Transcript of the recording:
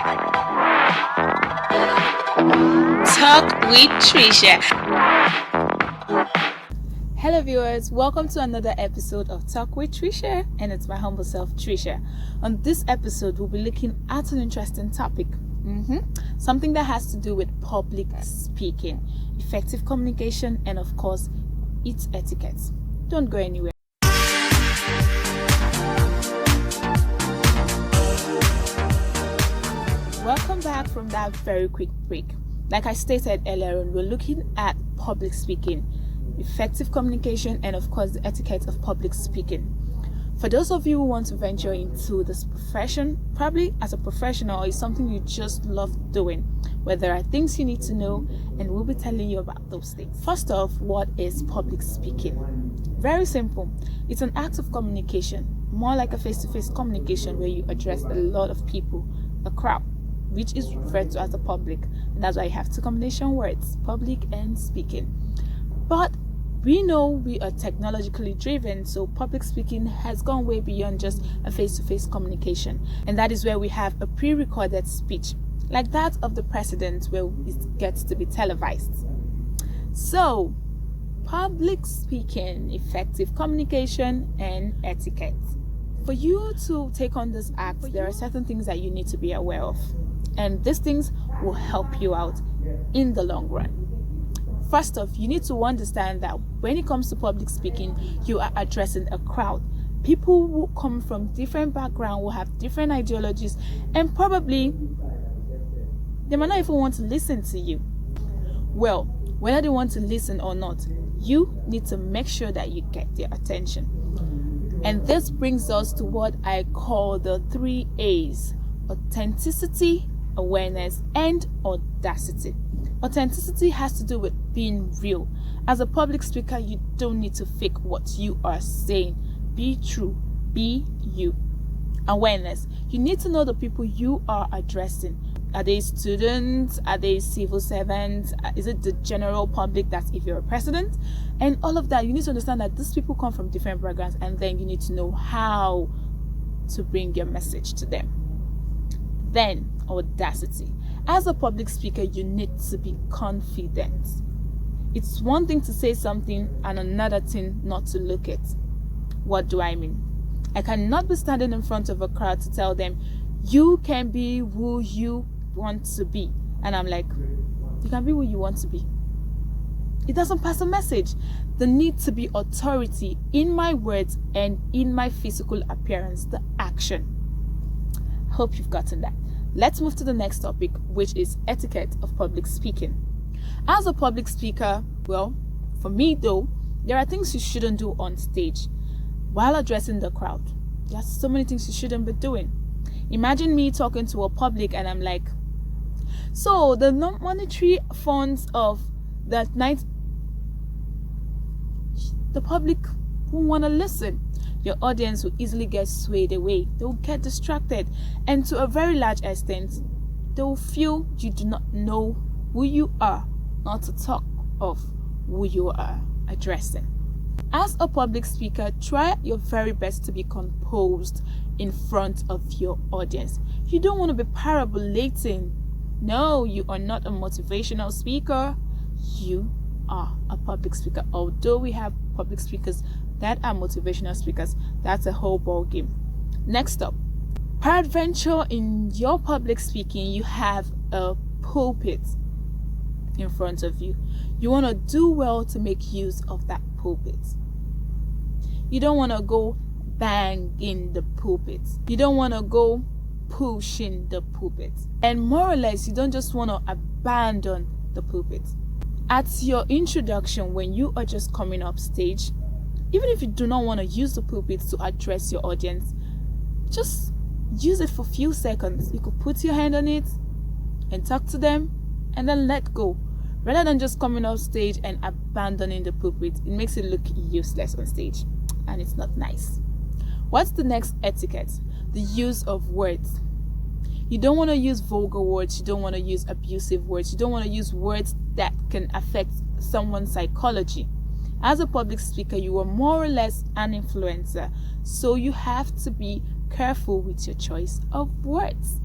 Talk with Trisha. Hello viewers, welcome to another episode of Talk with Trisha, and it's my humble self Trisha. On this episode, we'll be looking at an interesting topic. Something that has to do with public speaking, effective communication, and of course, its etiquette. Don't go anywhere. Welcome back from that very quick break. Like I stated earlier on, we're looking at public speaking, effective communication, and of course the etiquette of public speaking. For those of you who want to venture into this profession, probably as a professional, it's something you just love doing, where there are things you need to know, and we'll be telling you about those things. First off, what is public speaking? Very simple. It's an act of communication, more like a face-to-face communication where you address a lot of people, a crowd, which is referred to as the public. And that's why you have two combination words, public and speaking. But we know we are technologically driven, so public speaking has gone way beyond just a face-to-face communication. And that is where we have a pre-recorded speech, like that of the president, where it gets to be televised. So, public speaking, effective communication, and etiquette. For you to take on this act, there are certain things that you need to be aware of. And these things will help you out in the long run. First off, you need to understand that when it comes to public speaking, you are addressing a crowd. People who come from different backgrounds, will have different ideologies, and probably they might not even want to listen to you. Well, whether they want to listen or not, you need to make sure that you get their attention. And this brings us to what I call the 3 A's: authenticity, awareness, and audacity. Authenticity has to do with being real. As a public speaker, you don't need to fake what you are saying. Be true. Be you. Awareness. You need to know the people you are addressing. Are they students? Are they civil servants? Is it the general public? That's if you're a president. And all of that, you need to understand that these people come from different backgrounds, and then you need to know how to bring your message to them. Then, audacity. As a public speaker, you need to be confident. It's one thing to say something and another thing not to look it. What do I mean? I cannot be standing in front of a crowd to tell them, you can be who you want to be. And I'm like, you can be who you want to be. It doesn't pass a message. There needs to be authority in my words and in my physical appearance, the action. Hope you've gotten that. Let's move to the next topic, which is etiquette of public speaking. As a public speaker, well, for me though, there are things you shouldn't do on stage while addressing the crowd. There's so many things you shouldn't be doing. Imagine me talking to a public and I'm like, so the non-monetary funds of that night, the public won't want to listen. Your audience will easily get swayed away. They will get distracted. And to a very large extent, they will feel you do not know who you are, not to talk of who you are addressing. As a public speaker, try your very best to be composed in front of your audience. You don't want to be parabolating. No, you are not a motivational speaker. You are a public speaker. Although we have public speakers that are motivational speakers, that's a whole ball game. Next up, peradventure in your public speaking, you have a pulpit in front of you. You want to do well to make use of that pulpit. You don't want to go bang in the pulpit. You don't want to go pushing the pulpit. And more or less, you don't just want to abandon the pulpit. At your introduction, when you are just coming up stage, even if you do not want to use the pulpit to address your audience, just use it for a few seconds. You could put your hand on it and talk to them and then let go. Rather than just coming off stage and abandoning the pulpit, it makes it look useless on stage and it's not nice. What's the next etiquette? The use of words. You don't want to use vulgar words. You don't want to use abusive words. You don't want to use words that can affect someone's psychology. As a public speaker, you are more or less an influencer, so you have to be careful with your choice of words.